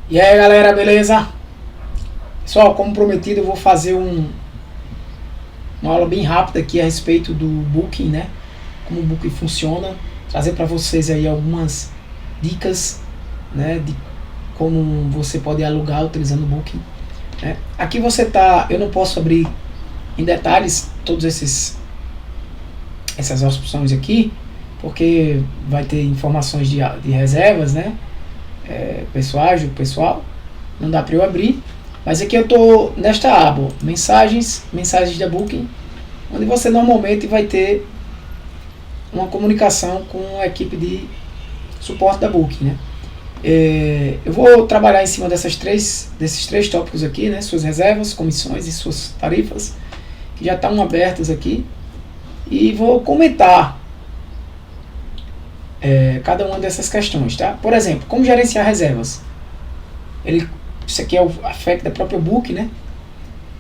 E aí galera, beleza? Pessoal, como prometido, eu vou fazer uma aula bem rápida aqui a respeito do Booking, né? Como o Booking funciona, trazer para vocês aí algumas dicas, né? De como você pode alugar utilizando o Booking, né? Aqui você tá, eu não posso abrir em detalhes todos essas opções aqui, porque vai ter informações de reservas, né? Pessoais do pessoal, não dá para eu abrir. Mas aqui eu estou nesta aba, mensagens da Booking, onde você normalmente vai ter uma comunicação com a equipe de suporte da Booking, né? Eu vou trabalhar em cima desses três tópicos aqui, né? Suas reservas, comissões e suas tarifas, que já estão abertas aqui, e vou comentar cada uma dessas questões, tá? Por exemplo, como gerenciar reservas. Isso aqui é a FAQ da própria Booking, né?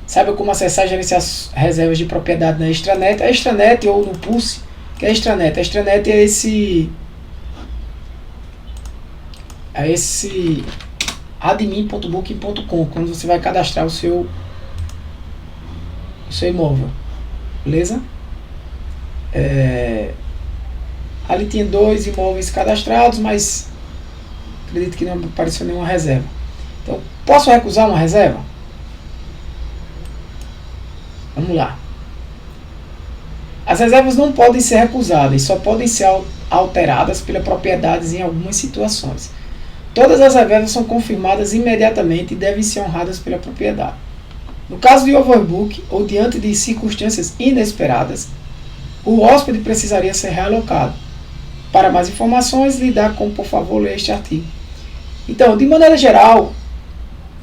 Saiba como acessar e gerenciar as reservas de propriedade na extranet. A extranet ou no Pulse, que é a extranet? A extranet é esse admin.booking.com, quando você vai cadastrar o seu imóvel, beleza? Ali tinha 2 imóveis cadastrados, mas acredito que não apareceu nenhuma reserva. Então, posso recusar uma reserva? Vamos lá. As reservas não podem ser recusadas, só podem ser alteradas pela propriedade em algumas situações. Todas as reservas são confirmadas imediatamente e devem ser honradas pela propriedade. No caso de overbook ou diante de circunstâncias inesperadas, o hóspede precisaria ser realocado. Para mais informações, lidar com, por favor, ler este artigo. Então, de maneira geral,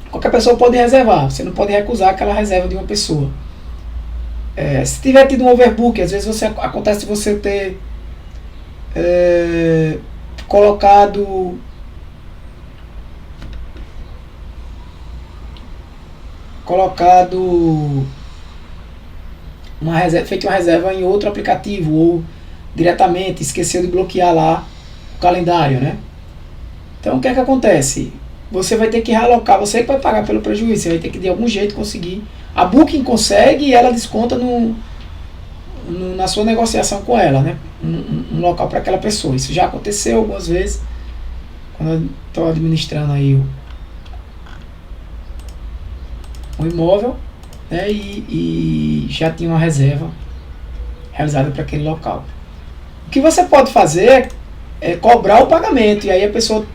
qualquer pessoa pode reservar, você não pode recusar aquela reserva de uma pessoa. Se tiver tido um overbook, às vezes acontece você ter colocado feito uma reserva em outro aplicativo ou diretamente esqueceu de bloquear lá o calendário, né? Então o que é que acontece? Você vai ter que realocar, você que vai pagar pelo prejuízo, você vai ter que de algum jeito conseguir. A Booking consegue e ela desconta na sua negociação com ela, né? Um local para aquela pessoa. Isso já aconteceu algumas vezes quando eu estou administrando aí o imóvel, né? E já tinha uma reserva realizada para aquele local. O que você pode fazer é cobrar o pagamento, e aí a pessoa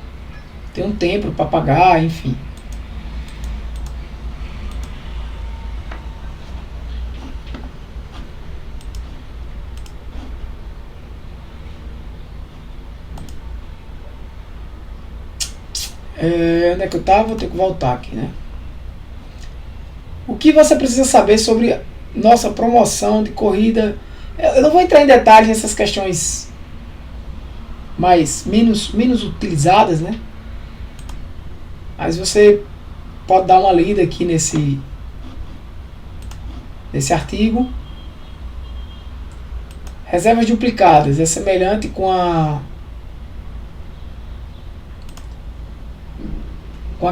tem um tempo para pagar, enfim. Onde é que eu estava? Vou ter que voltar aqui, né? O que você precisa saber sobre nossa promoção de corrida? Eu não vou entrar em detalhes nessas questões menos utilizadas, né? Mas você pode dar uma lida aqui nesse artigo. Reservas duplicadas é semelhante com a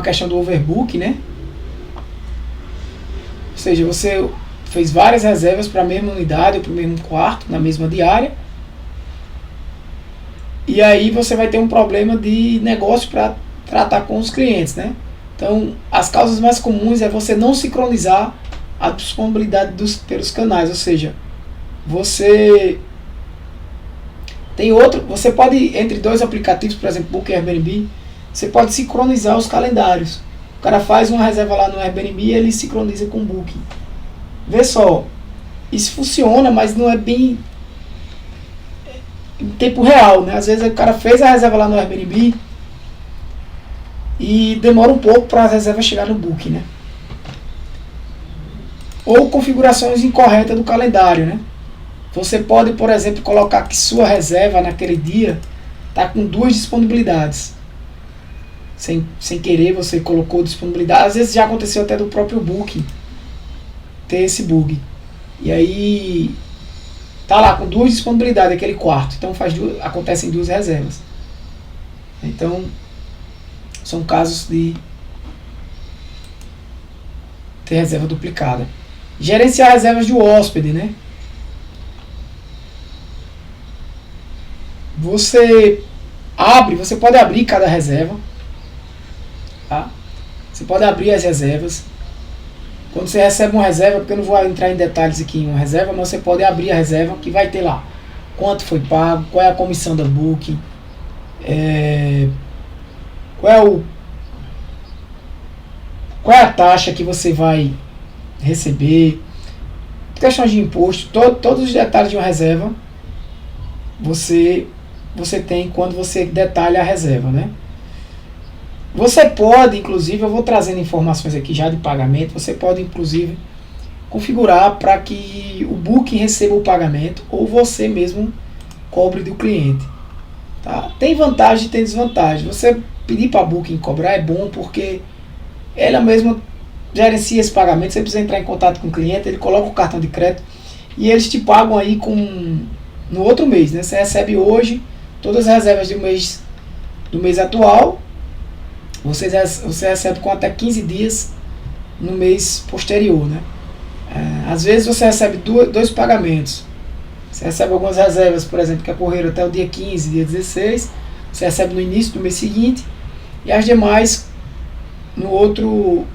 questão do overbook, né? Ou seja, você fez várias reservas para a mesma unidade ou para o mesmo quarto, na mesma diária, e aí você vai ter um problema de negócio para tratar com os clientes, né? Então, as causas mais comuns é você não sincronizar a disponibilidade pelos canais, ou seja, você pode, entre 2 aplicativos, por exemplo, Booking e Airbnb, você pode sincronizar os calendários. O cara faz uma reserva lá no Airbnb e ele sincroniza com o Booking. Vê só, isso funciona, mas não é bem em tempo real, né? Às vezes o cara fez a reserva lá no Airbnb e demora um pouco para a reserva chegar no Booking, né? Ou configurações incorretas do calendário, né? Você pode, por exemplo, colocar que sua reserva naquele dia está com 2 disponibilidades. Sem querer você colocou disponibilidade. Às vezes já aconteceu até do próprio Booking ter esse bug. E aí tá lá com 2 disponibilidades aquele quarto. Então acontecem 2 reservas. Então são casos de ter reserva duplicada. Gerenciar reservas do hóspede, né? Você pode abrir cada reserva, tá? Você pode abrir as reservas. Quando você recebe uma reserva, porque eu não vou entrar em detalhes aqui em uma reserva, mas você pode abrir a reserva que vai ter lá quanto foi pago, qual é a comissão da Booking, qual é a taxa que você vai receber, questões de imposto, todos os detalhes de uma reserva você tem quando você detalha a reserva, né? Você pode, inclusive, eu vou trazendo informações aqui já de pagamento, você pode, inclusive, configurar para que o Booking receba o pagamento ou você mesmo cobre do cliente. Tá? Tem vantagem e tem desvantagem. Você pedir para a Booking cobrar é bom porque ela mesma gerencia esse pagamento, você precisa entrar em contato com o cliente, ele coloca o cartão de crédito e eles te pagam aí no outro mês, né? Você recebe hoje todas as reservas do mês atual, você recebe com até 15 dias no mês posterior, né? Às vezes você recebe dois pagamentos. Você recebe algumas reservas, por exemplo, que ocorreram até o dia 15, dia 16, você recebe no início do mês seguinte e as demais no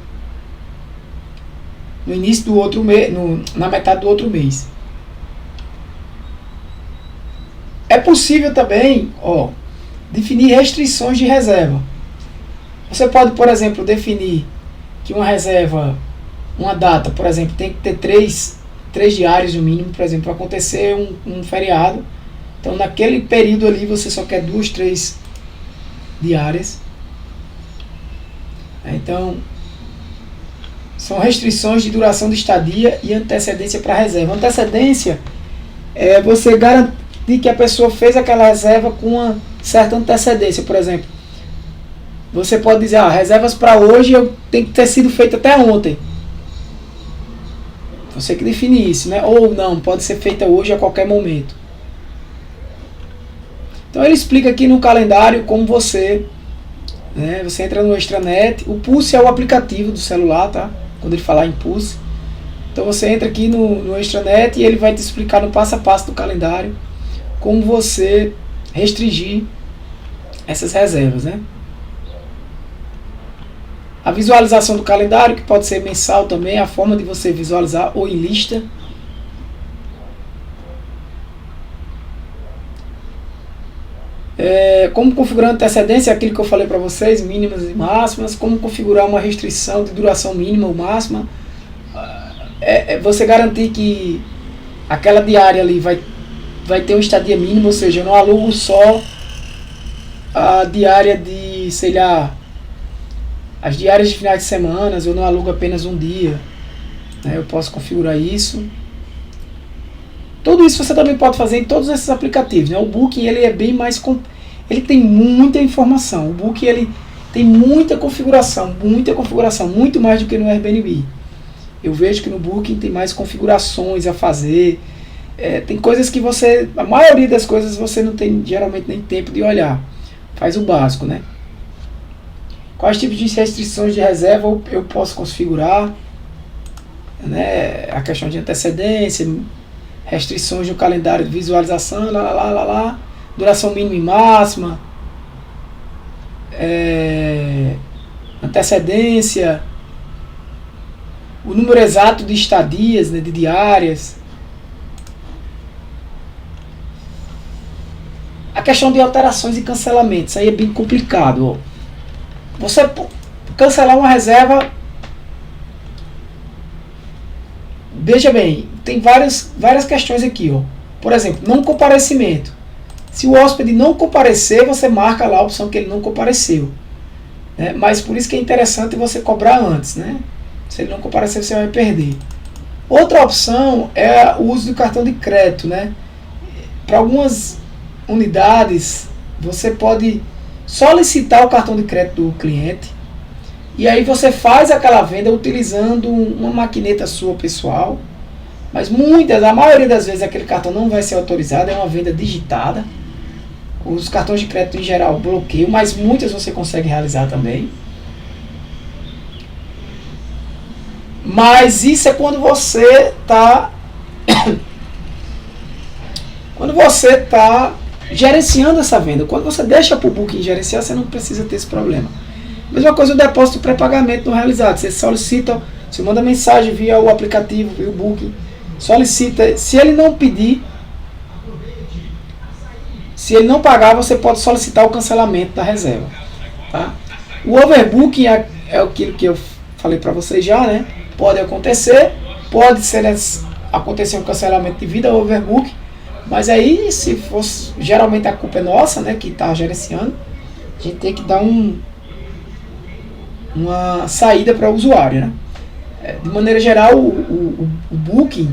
início do outro mês, na metade do outro mês. É possível também, definir restrições de reserva. Você pode, por exemplo, definir que uma reserva, uma data, por exemplo, tem que ter três diários no mínimo, por exemplo, para acontecer um feriado. Então, naquele período ali, você só quer 2, 3 diárias. Então, são restrições de duração de estadia e antecedência para reserva. Antecedência é você garantir que a pessoa fez aquela reserva com uma certa antecedência. Por exemplo, você pode dizer, reservas para hoje tem que ter sido feita até ontem. Você que define isso, né? Ou não, pode ser feita hoje a qualquer momento. Então ele explica aqui no calendário como você entra no Extranet. O Pulse é o aplicativo do celular, tá? Quando ele falar em Pulse. Então você entra aqui no Extranet e ele vai te explicar no passo a passo do calendário como você restringir essas reservas, né? A visualização do calendário, que pode ser mensal também, a forma de você visualizar ou em lista. Como configurar antecedência, aquilo que eu falei para vocês, mínimas e máximas. Como configurar uma restrição de duração mínima ou máxima. Você garantir que aquela diária ali vai ter uma estadia mínima, ou seja, eu não alugo só a diária de, sei lá, as diárias de finais de semana, eu não alugo apenas um dia, né? Eu posso configurar isso. Tudo isso você também pode fazer em todos esses aplicativos, né? O Booking ele é bem mais ele tem muita informação. O Booking ele tem muita configuração, muito mais do que no Airbnb. Eu vejo que no Booking tem mais configurações a fazer. Tem coisas que a maioria das coisas você não tem geralmente nem tempo de olhar. Faz o básico, né? Quais tipos de restrições de reserva eu posso configurar, né? A questão de antecedência, restrições no calendário de visualização, duração mínima e máxima, antecedência, o número exato de estadias, né, de diárias. A questão de alterações e cancelamentos, aí é bem complicado. Você cancelar uma reserva, veja bem, tem várias questões aqui. Por exemplo, não comparecimento. Se o hóspede não comparecer, você marca lá a opção que ele não compareceu. Né? Mas por isso que é interessante você cobrar antes. Né? Se ele não comparecer, você vai perder. Outra opção é o uso do cartão de crédito. Né? Para algumas unidades, você pode solicitar o cartão de crédito do cliente e aí você faz aquela venda utilizando uma maquineta sua pessoal, mas a maioria das vezes aquele cartão não vai ser autorizado, é uma venda digitada. Os cartões de crédito em geral bloqueiam, mas muitas você consegue realizar também. Mas isso é quando você está quando você está gerenciando essa venda. Quando você deixa para o Booking gerenciar, você não precisa ter esse problema. Mesma coisa o depósito pré-pagamento não realizado. Você solicita, você manda mensagem via o aplicativo, via o Booking, solicita. Se ele não pedir, se ele não pagar, você pode solicitar o cancelamento da reserva. Tá? O overbooking é aquilo que eu falei para vocês já, né? Pode acontecer, pode ser acontecer um cancelamento devido ao overbooking, mas aí, se fosse, geralmente a culpa é nossa, né, que está gerenciando, a gente tem que dar uma saída para o usuário, né? De maneira geral, o Booking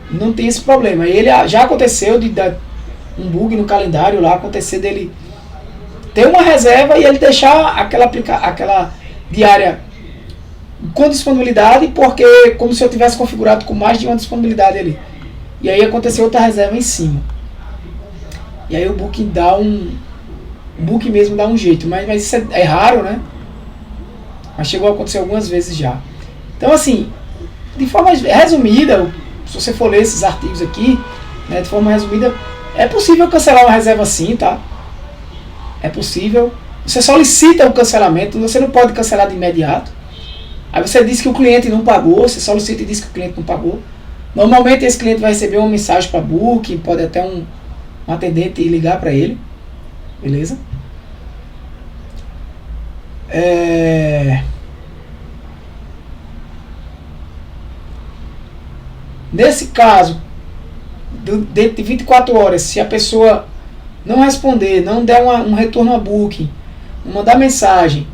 não tem esse problema. Ele já aconteceu de dar um bug no calendário lá, acontecer dele ter uma reserva e ele deixar aquela diária com disponibilidade, porque como se eu tivesse configurado com mais de uma disponibilidade ali. E aí aconteceu outra reserva em cima. E aí o Booking mesmo dá um jeito, mas isso é raro, né? Mas chegou a acontecer algumas vezes já. Então, assim, de forma resumida, se você for ler esses artigos aqui, né, de forma resumida, é possível cancelar uma reserva sim, tá? É possível. Você solicita o cancelamento, você não pode cancelar de imediato. Aí você diz que o cliente não pagou, você solicita e diz que o cliente não pagou. Normalmente esse cliente vai receber uma mensagem para Booking, pode até um atendente ligar para ele. Beleza? Nesse caso, dentro de 24 horas, se a pessoa não responder, não der um retorno a Booking, não mandar mensagem,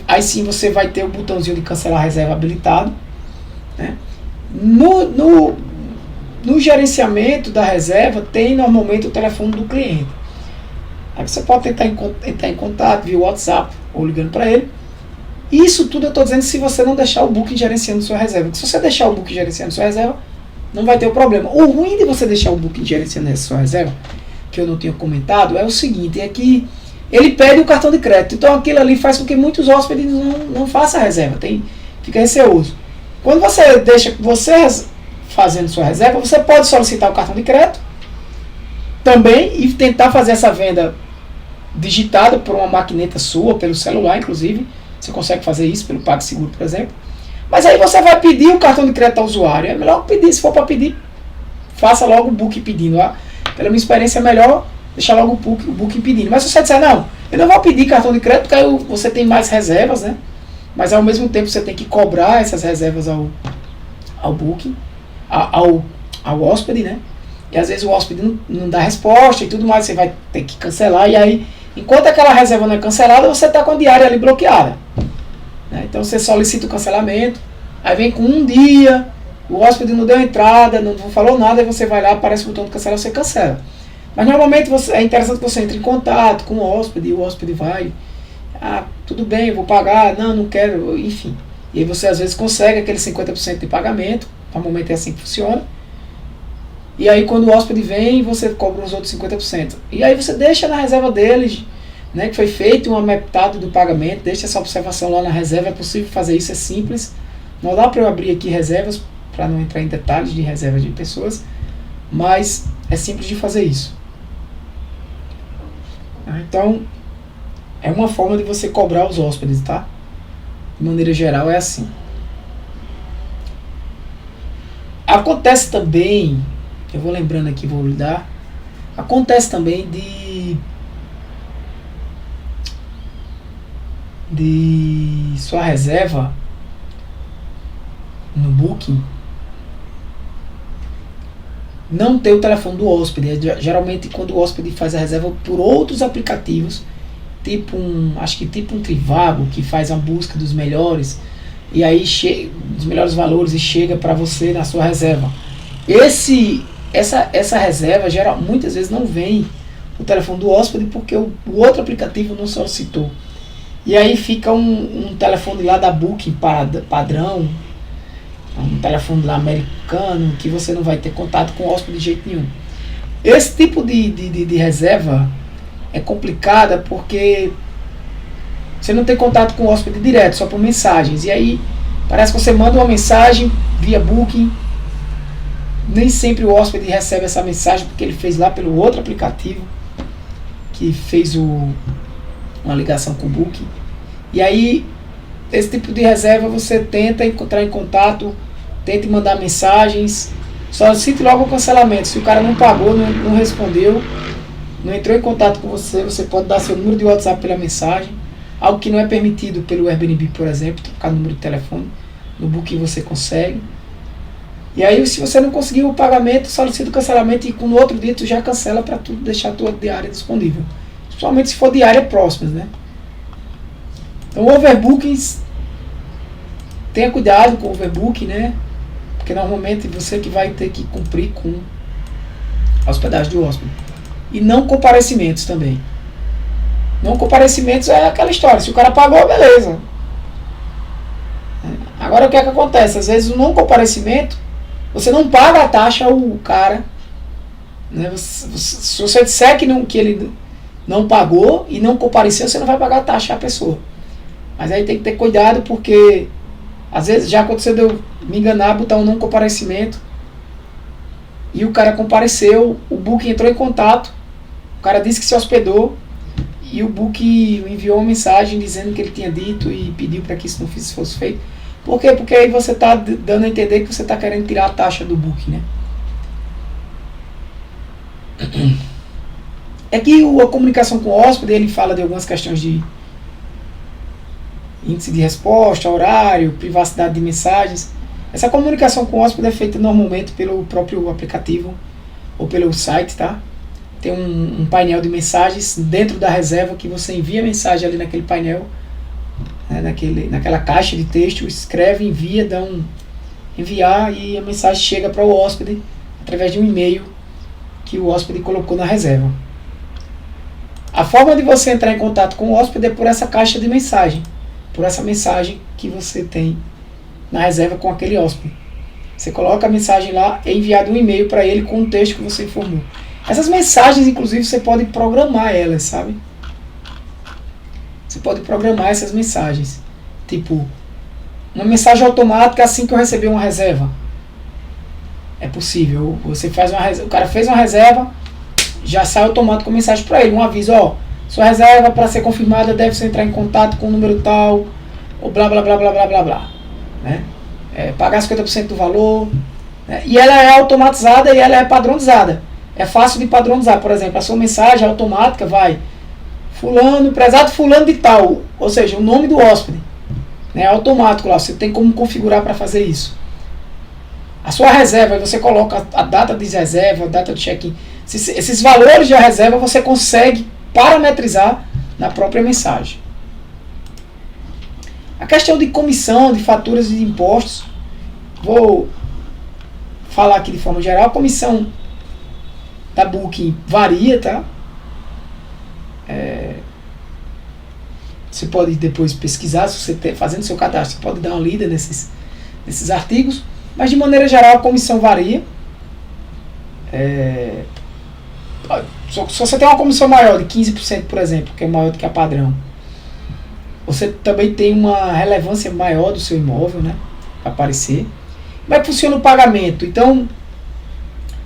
aí sim você vai ter o botãozinho de cancelar a reserva habilitado, né? No gerenciamento da reserva tem normalmente o telefone do cliente. Aí você pode tentar entrar em contato via WhatsApp ou ligando para ele. Isso tudo eu estou dizendo se você não deixar o Booking gerenciando sua reserva. Porque se você deixar o Booking gerenciando sua reserva, não vai ter o problema. O ruim de você deixar o Booking gerenciando essa sua reserva, que eu não tinha comentado, é o seguinte, é que ele pede o cartão de crédito. Então aquilo ali faz com que muitos hóspedes não façam a reserva, fica receoso. Quando você deixa você fazendo sua reserva, você pode solicitar o cartão de crédito também e tentar fazer essa venda digitada por uma maquineta sua, pelo celular inclusive. Você consegue fazer isso pelo PagSeguro, por exemplo. Mas aí você vai pedir o cartão de crédito ao usuário. É melhor pedir, se for para pedir, faça logo o Booking pedindo. Pela minha experiência é melhor deixar logo o Booking pedindo. Mas se você disser, não, eu não vou pedir cartão de crédito, porque aí você tem mais reservas, né? Mas ao mesmo tempo você tem que cobrar essas reservas ao Booking, ao hóspede, né? E às vezes o hóspede não dá resposta e tudo mais, você vai ter que cancelar. E aí, enquanto aquela reserva não é cancelada, você está com a diária ali bloqueada. Então você solicita o cancelamento, aí vem com um dia, o hóspede não deu entrada, não falou nada, aí você vai lá, aparece o botão de cancelar, você cancela. Mas normalmente é interessante que você entre em contato com o hóspede, e o hóspede vai, tudo bem, eu vou pagar, não quero, enfim. E aí você às vezes consegue aquele 50% de pagamento, normalmente é assim que funciona. E aí quando o hóspede vem, você cobra os outros 50%. E aí você deixa na reserva deles, né, que foi feito uma metade do pagamento, deixa essa observação lá na reserva, é possível fazer isso, é simples. Não dá para eu abrir aqui reservas, para não entrar em detalhes de reserva de pessoas, mas é simples de fazer isso. Então, é uma forma de você cobrar os hóspedes, tá? De maneira geral é assim. Acontece também, eu vou lembrando aqui, vou lidar, acontece também de sua reserva no Booking não ter o telefone do hóspede. Geralmente quando o hóspede faz a reserva por outros aplicativos, acho que tipo um Trivago, que faz a busca dos melhores, e aí dos melhores valores e chega para você na sua reserva. Essa reserva muitas vezes não vem o telefone do hóspede porque o outro aplicativo não solicitou. E aí fica um telefone lá da Booking padrão, um telefone lá americano, que você não vai ter contato com o hóspede de jeito nenhum. Esse tipo de reserva é complicada porque você não tem contato com o hóspede direto, só por mensagens. E aí Parece que você manda uma mensagem via Booking, nem sempre o hóspede recebe essa mensagem porque ele fez lá pelo outro aplicativo que fez uma ligação com o Booking. E aí, esse tipo de reserva você tenta entrar em contato, tenta mandar mensagens, solicite logo o cancelamento. Se o cara não pagou, não respondeu, não entrou em contato com você, você pode dar seu número de WhatsApp pela mensagem, algo que não é permitido pelo Airbnb, por exemplo, trocar número de telefone. No Booking você consegue. E aí, se você não conseguiu o pagamento, solicita o cancelamento e no outro dia tu já cancela para tu deixar a tua diária disponível. Principalmente se for diária próximas, né? Então, overbookings, tenha cuidado com o overbooking, né? Porque normalmente você que vai ter que cumprir com a hospedagem do hóspede. E não comparecimentos também. Não comparecimentos é aquela história. Se o cara pagou, beleza. Agora o que é que acontece? Às vezes o não comparecimento, você não paga a taxa ao cara. Né? Se você disser que ele não pagou e não compareceu, você não vai pagar a taxa à pessoa. Mas aí tem que ter cuidado, porque às vezes já aconteceu de eu me enganar, botar um não comparecimento e o cara compareceu, o Booking entrou em contato, o cara disse que se hospedou e o Booking enviou uma mensagem dizendo que ele tinha dito e pediu para que isso não fosse feito. Por quê? Porque aí você está dando a entender que você está querendo tirar a taxa do Booking, né? É que a comunicação com o hóspede, ele fala de algumas questões de índice de resposta, horário, privacidade de mensagens. Essa comunicação com o hóspede é feita normalmente pelo próprio aplicativo ou pelo site, tá? Tem um painel de mensagens dentro da reserva que você envia mensagem ali naquele painel, né, naquela caixa de texto, escreve, envia, enviar e a mensagem chega para o hóspede através de um e-mail que o hóspede colocou na reserva. A forma de você entrar em contato com o hóspede é por essa caixa de mensagem, por essa mensagem que você tem na reserva com aquele hóspede. Você coloca a mensagem lá, é enviado um e-mail para ele com o texto que você informou. Essas mensagens, inclusive, você pode programar elas, sabe? Você pode programar essas mensagens. Tipo, uma mensagem automática assim que eu receber uma reserva. É possível. Você faz o cara fez uma reserva, já sai automático a mensagem para ele, um aviso, ó, sua reserva para ser confirmada deve entrar em contato com o número tal, ou blá blá blá blá blá blá blá, né? Pagar 50% do valor, né? E ela é automatizada e ela é padronizada. É fácil de padronizar, por exemplo, a sua mensagem automática vai fulano, prezado fulano de tal, ou seja, o nome do hóspede, né? É automático lá, você tem como configurar para fazer isso. A sua reserva, você coloca a data de reserva, a data de check-in. Esses valores de reserva você consegue parametrizar na própria mensagem. A questão de comissão, de faturas e de impostos, vou falar aqui de forma geral. A comissão da Booking varia, tá? Você pode depois pesquisar, se você está fazendo seu cadastro, você pode dar uma lida nesses artigos, mas de maneira geral a comissão varia. Se você tem uma comissão maior de 15%, por exemplo, que é maior do que a padrão, você também tem uma relevância maior do seu imóvel, né, para aparecer. Como é que funciona o pagamento? Então,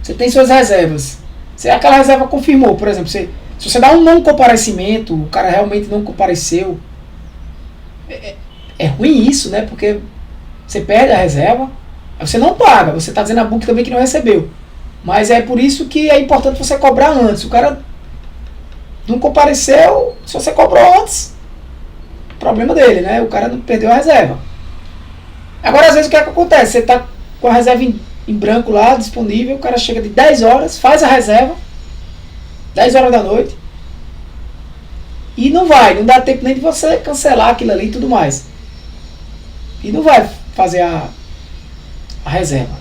você tem suas reservas. Aquela reserva confirmou, por exemplo, se você dá um não comparecimento, o cara realmente não compareceu, é ruim isso, né, porque você perde a reserva, aí você não paga, você está dizendo a Booking também que não recebeu. Mas é por isso que é importante você cobrar antes. O cara não compareceu, se você cobrou antes, problema dele, né? O cara não perdeu a reserva. Agora, às vezes, o que é que acontece? Você está com a reserva em branco lá, disponível, o cara chega de 10 horas, faz a reserva, 10 horas da noite, e não dá tempo nem de você cancelar aquilo ali e tudo mais. E não vai fazer a reserva.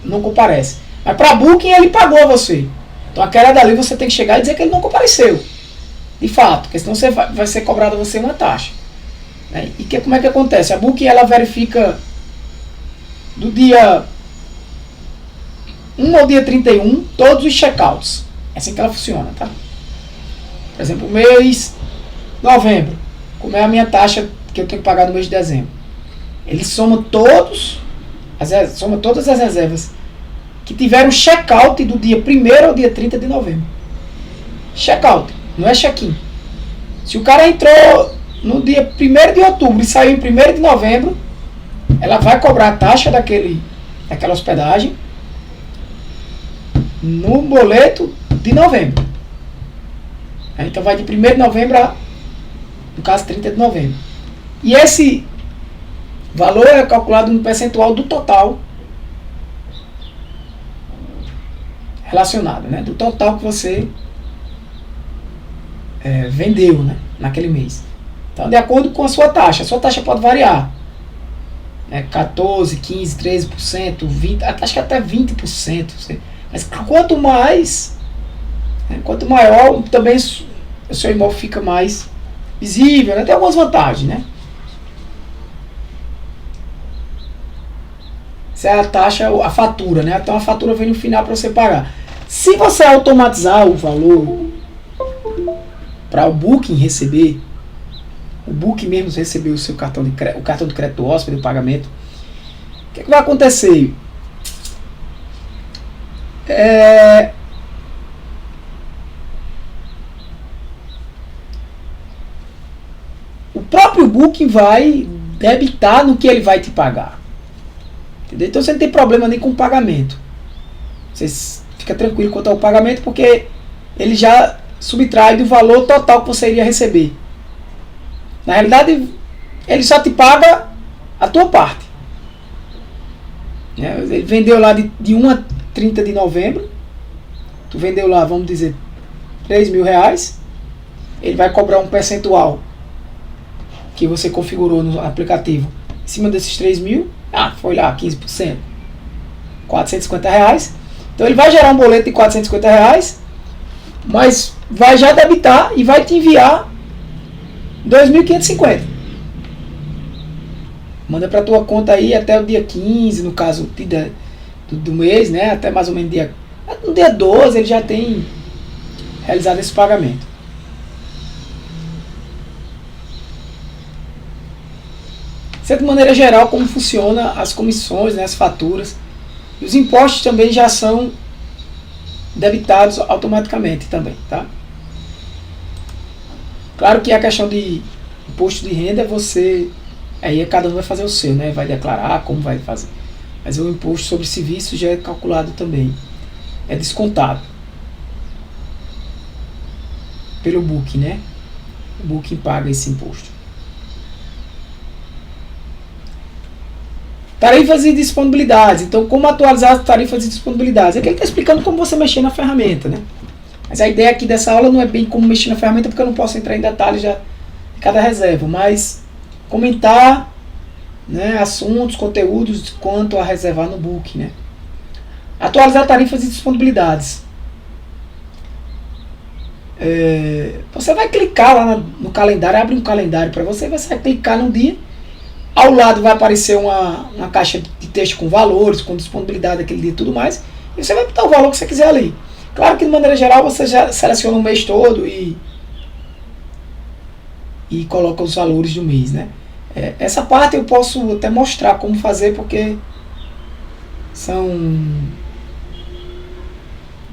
Não comparece. Mas para Booking ele pagou você. Então aquela dali você tem que chegar e dizer que ele não compareceu. De fato, porque senão vai ser cobrado a você uma taxa. Né? E como é que acontece? A Booking ela verifica do dia 1 ao dia 31 todos os checkouts. É assim que ela funciona, tá? Por exemplo, o mês novembro. Como é a minha taxa que eu tenho que pagar no mês de dezembro? Ele soma soma todas as reservas que tiveram check-out do dia 1º ao dia 30 de novembro. Check-out, não é check-in. Se o cara entrou no dia 1º de outubro e saiu em 1º de novembro, ela vai cobrar a taxa daquela hospedagem no boleto de novembro. Então vai de 1º de novembro a, no caso, 30 de novembro. E esse valor é calculado no percentual do total relacionado, né? Do total que você vendeu, né? Naquele mês. Então, de acordo com a sua taxa pode variar. 14%, 15%, 13%, 20%, acho que até 20%. Mas quanto mais, quanto maior, também o seu imóvel fica mais visível, né? Tem algumas vantagens, né? Essa é a taxa, a fatura, né? Então a fatura vem no final para você pagar. Se você automatizar o valor para o Booking receber, o Booking mesmo receber o seu cartão de crédito do hóspede, o pagamento, o que vai acontecer? O próprio Booking vai debitar no que ele vai te pagar. Entendeu? Então você não tem problema nem com o pagamento. Você fica tranquilo quanto ao pagamento, porque ele já subtrai do valor total que você iria receber. Na realidade, ele só te paga a tua parte. Ele vendeu lá de 1 a 30 de novembro. Tu vendeu lá, vamos dizer, 3 mil reais. Ele vai cobrar um percentual que você configurou no aplicativo em cima desses 3 mil. Foi lá 15%. 450 reais. Então ele vai gerar um boleto de 450 reais, mas vai já debitar e vai te enviar 2.550. Manda para tua conta aí até o dia 15, no caso do mês, né? Até mais ou menos no dia 12 ele já tem realizado esse pagamento. Isso é de maneira geral como funciona as comissões, né, as faturas. E os impostos também já são debitados automaticamente também, tá? Claro que a questão de imposto de renda, aí cada um vai fazer o seu, né? Vai declarar como vai fazer. Mas o imposto sobre serviço já é calculado também. É descontado pelo Booking, né? O Booking paga esse imposto. Tarifas e disponibilidades. Então, como atualizar as tarifas e disponibilidades? Aqui ele está explicando como você mexer na ferramenta, né? Mas a ideia aqui dessa aula não é bem como mexer na ferramenta, porque eu não posso entrar em detalhes já de cada reserva, mas comentar, né, assuntos, conteúdos quanto a reservar no Booking, né? Atualizar tarifas e disponibilidades. Você vai clicar lá no calendário, abre um calendário para você, você vai clicar no dia. Ao lado vai aparecer uma caixa de texto com valores, com disponibilidade daquele dia e tudo mais. E você vai botar o valor que você quiser ali. Claro que de maneira geral você já seleciona o mês todo e coloca os valores do mês, né? Essa parte eu posso até mostrar como fazer, porque são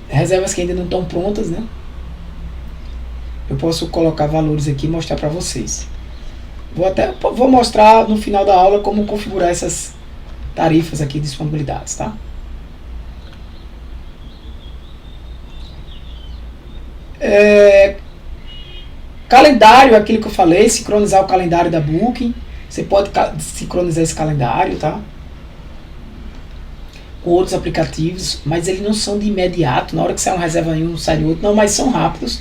reservas que ainda não estão prontas, né? Eu posso colocar valores aqui e mostrar para vocês. Vou mostrar no final da aula como configurar essas tarifas aqui de disponibilidades, tá? Calendário, aquilo que eu falei, sincronizar o calendário da Booking. Você pode sincronizar esse calendário, tá? Com outros aplicativos, mas eles não são de imediato. Na hora que sai uma reserva em um, sai de outro, não, mas são rápidos.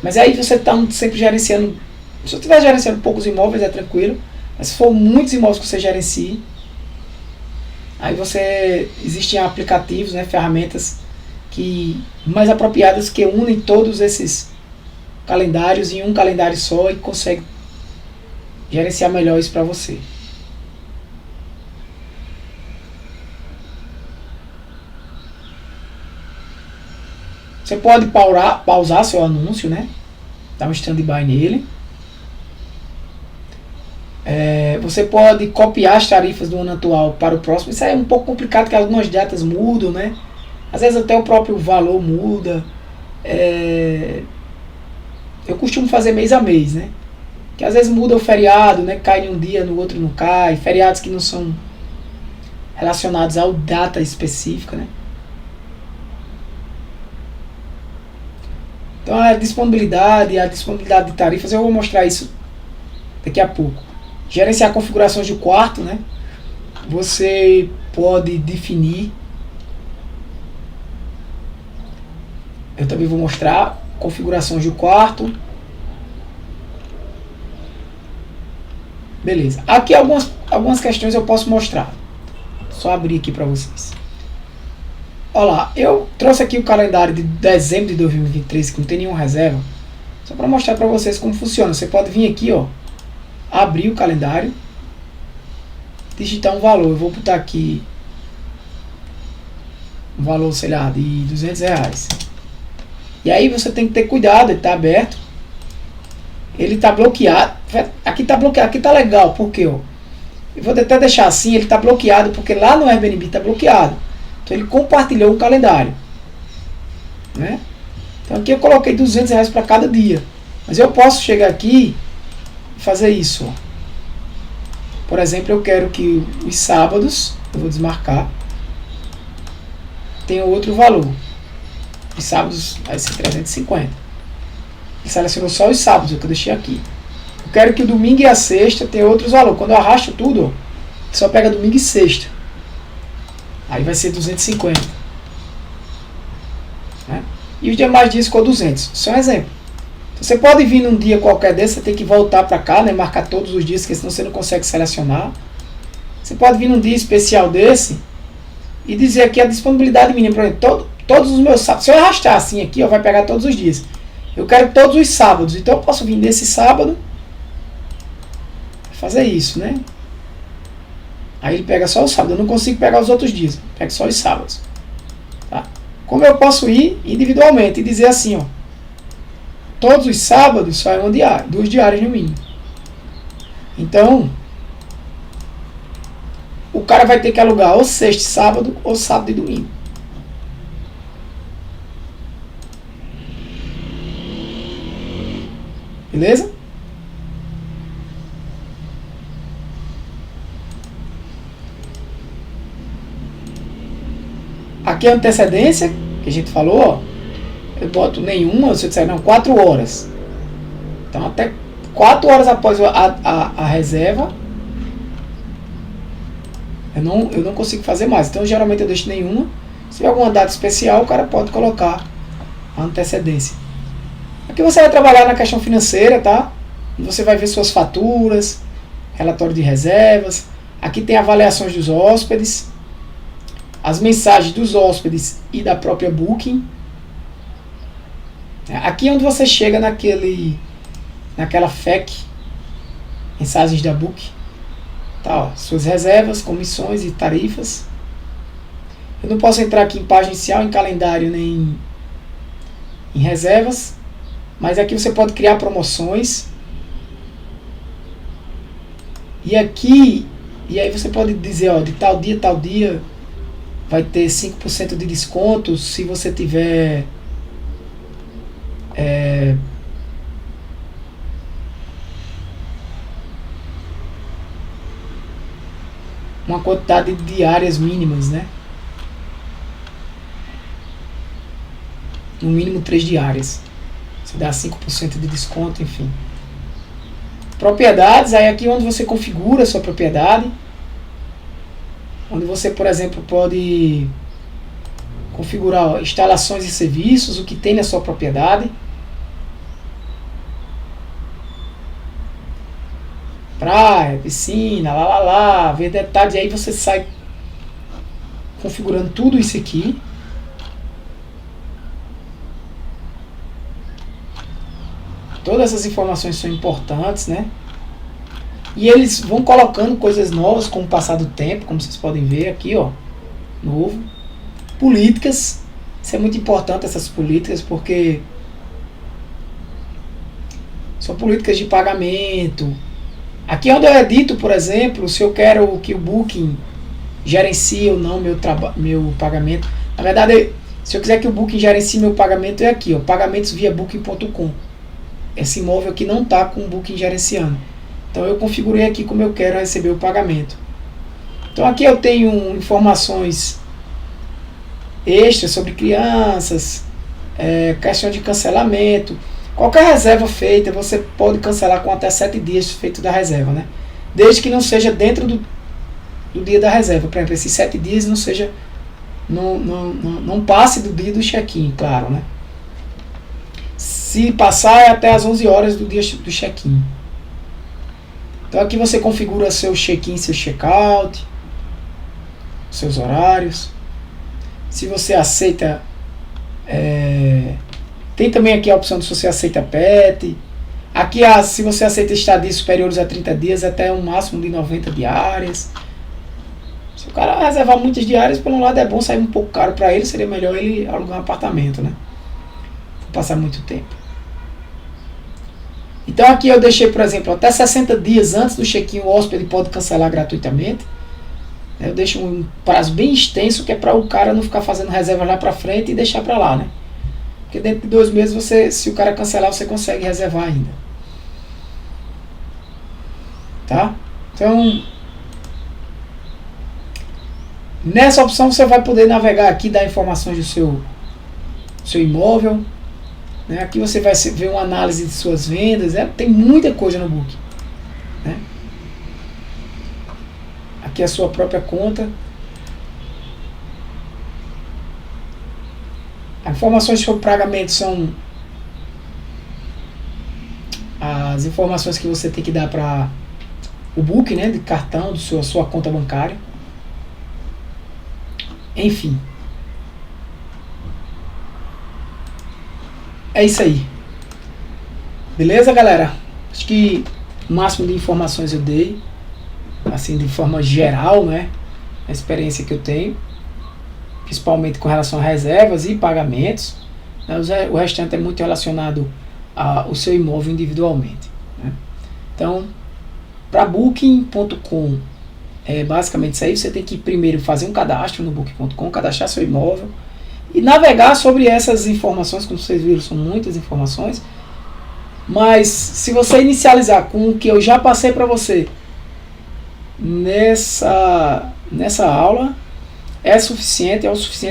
Mas aí você está sempre gerenciando. Se você estiver gerenciando poucos imóveis, é tranquilo. Mas se for muitos imóveis que você gerencie, aí existem aplicativos, né, ferramentas mais apropriadas que unem todos esses calendários em um calendário só e consegue gerenciar melhor isso para você. Você pode pausar seu anúncio, né? Dar um stand-by nele. Você pode copiar as tarifas do ano atual para o próximo. Isso aí é um pouco complicado, porque algumas datas mudam, né? Às vezes até o próprio valor muda. Eu costumo fazer mês a mês, né? Que às vezes muda o feriado, né? Cai em um dia, no outro não cai. Feriados que não são relacionados a data específica, né? Então a disponibilidade de tarifas, eu vou mostrar isso daqui a pouco. Gerenciar configurações de quarto, né? Você pode definir. Eu também vou mostrar configurações de quarto. Beleza. Aqui algumas questões eu posso mostrar. Só abrir aqui para vocês. Olha lá, eu trouxe aqui o calendário de dezembro de 2023, que não tem nenhuma reserva, só para mostrar para vocês como funciona. Você pode vir aqui, ó, abrir o calendário, digitar um valor. Eu vou botar aqui um valor, sei lá, de R$200. E aí você tem que ter cuidado, ele está aberto, ele está bloqueado. Aqui está bloqueado, aqui está legal, porque ó, eu vou até deixar assim, ele está bloqueado porque lá no Airbnb está bloqueado. Então ele compartilhou um calendário, né? Então aqui eu coloquei R$200 para cada dia, mas eu posso chegar aqui e fazer isso, ó. Por exemplo, eu quero que os sábados, eu vou desmarcar, tenha outro valor. Os sábados vai ser 350. Ele selecionou só os sábados, o que eu deixei aqui. Eu quero que o domingo e a sexta tenha outros valores. Quando eu arrasto tudo, ó, só pega domingo e sexta. Aí vai ser 250. Né? E os demais dias ficou 200. Só um exemplo. Você pode vir num dia qualquer desse, você tem que voltar para cá, né, marcar todos os dias, porque senão você não consegue selecionar. Você pode vir num dia especial desse e dizer aqui a disponibilidade mínima. Por exemplo, todos os meus sábados. Se eu arrastar assim aqui, ó, vai pegar todos os dias. Eu quero todos os sábados. Então eu posso vir nesse sábado e fazer isso, né? Aí ele pega só o sábado. Eu não consigo pegar os outros dias. Pega só os sábados. Tá? Como eu posso ir individualmente e dizer assim, ó, todos os sábados só é uma diária, 2 diárias no mínimo. Então, o cara vai ter que alugar ou sexta e sábado, ou sábado e domingo. Beleza? Aqui a antecedência, que a gente falou, ó, eu boto nenhuma, se eu disser não, 4 horas. Então até 4 horas após a reserva, eu não consigo fazer mais. Então geralmente eu deixo nenhuma. Se tiver alguma data especial, o cara pode colocar a antecedência. Aqui você vai trabalhar na questão financeira, tá? E você vai ver suas faturas, relatório de reservas. Aqui tem avaliações dos hóspedes, as mensagens dos hóspedes e da própria Booking. Aqui é onde você chega naquela FAQ, mensagens da Booking. Tá, ó, suas reservas, comissões e tarifas. Eu não posso entrar aqui em página inicial, em calendário, nem em reservas. Mas aqui você pode criar promoções. E aqui, e aí você pode dizer, ó, de tal dia, vai ter 5% de desconto se você tiver uma quantidade de diárias mínimas, né? No mínimo 3 diárias. Você dá 5% de desconto, enfim. Propriedades, aí aqui onde você configura a sua propriedade. Onde você, por exemplo, pode configurar, ó, instalações e serviços, o que tem na sua propriedade. Praia, piscina, ver detalhes. E aí você sai configurando tudo isso aqui. Todas essas informações são importantes, né? E eles vão colocando coisas novas com o passar do tempo, como vocês podem ver aqui, ó, novo. Políticas, isso é muito importante, essas políticas, porque são políticas de pagamento, Aqui é onde eu edito, por exemplo, se eu quero que o Booking gerencie ou não meu pagamento. Na verdade, se eu quiser que o Booking gerencie meu pagamento, é aqui, ó, pagamentos via Booking.com. Esse imóvel aqui não está com o Booking gerenciando. Então eu configurei aqui como eu quero receber o pagamento. Então aqui eu tenho informações extras sobre crianças, questão de cancelamento. Qualquer reserva feita, você pode cancelar com até 7 dias feito da reserva, né? Desde que não seja dentro do dia da reserva. Por exemplo, esses 7 dias não passe do dia do check-in, claro, né? Se passar, é até as 11 horas do dia do check-in. Então aqui você configura seu check-in, seu check-out, seus horários. Se você aceita... tem também aqui a opção de se você aceita PET. Aqui, se você aceita estadias superiores a 30 dias, até um máximo de 90 diárias. Se o cara reservar muitas diárias, por um lado é bom, sair um pouco caro para ele, seria melhor ele alugar um apartamento, né? Vou passar muito tempo. Então aqui eu deixei, por exemplo, até 60 dias antes do check-in, o hóspede pode cancelar gratuitamente. Eu deixo um prazo bem extenso, que é para o cara não ficar fazendo reserva lá para frente e deixar para lá, né? Porque dentro de 2 meses, se o cara cancelar, você consegue reservar ainda. Tá? Então, nessa opção você vai poder navegar aqui, dar informações do seu imóvel. Né? Aqui você vai ver uma análise de suas vendas. Tem muita coisa no Booking. Né? Aqui é a sua própria conta. As informações sobre pagamento são as informações que você tem que dar para o Booking, né, de cartão, sua conta bancária. Enfim. É isso aí. Beleza, galera? Acho que o máximo de informações eu dei, assim, de forma geral, né, a experiência que eu tenho, principalmente com relação a reservas e pagamentos. Né? O restante é muito relacionado ao seu imóvel individualmente. Né? Então, para Booking.com, basicamente isso aí. Você tem que primeiro fazer um cadastro no Booking.com, cadastrar seu imóvel e navegar sobre essas informações. Como vocês viram, são muitas informações. Mas se você inicializar com o que eu já passei para você nessa aula, é o suficiente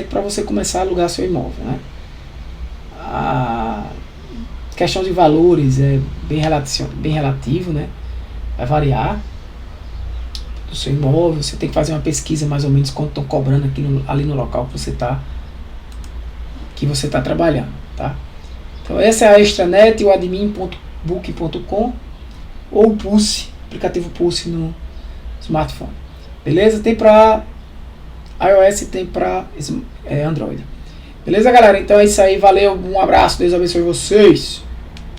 para você começar a alugar seu imóvel. Né? A questão de valores é bem relativo, né? Vai variar do seu imóvel. Você tem que fazer uma pesquisa mais ou menos quanto estão cobrando ali no local que você tá trabalhando. Tá? Então essa é a extranet, o admin.booking.com ou o Pulse, aplicativo Pulse no smartphone. Beleza? Tem para iOS e tem para Android. Beleza, galera? Então é isso aí. Valeu, um abraço, Deus abençoe vocês.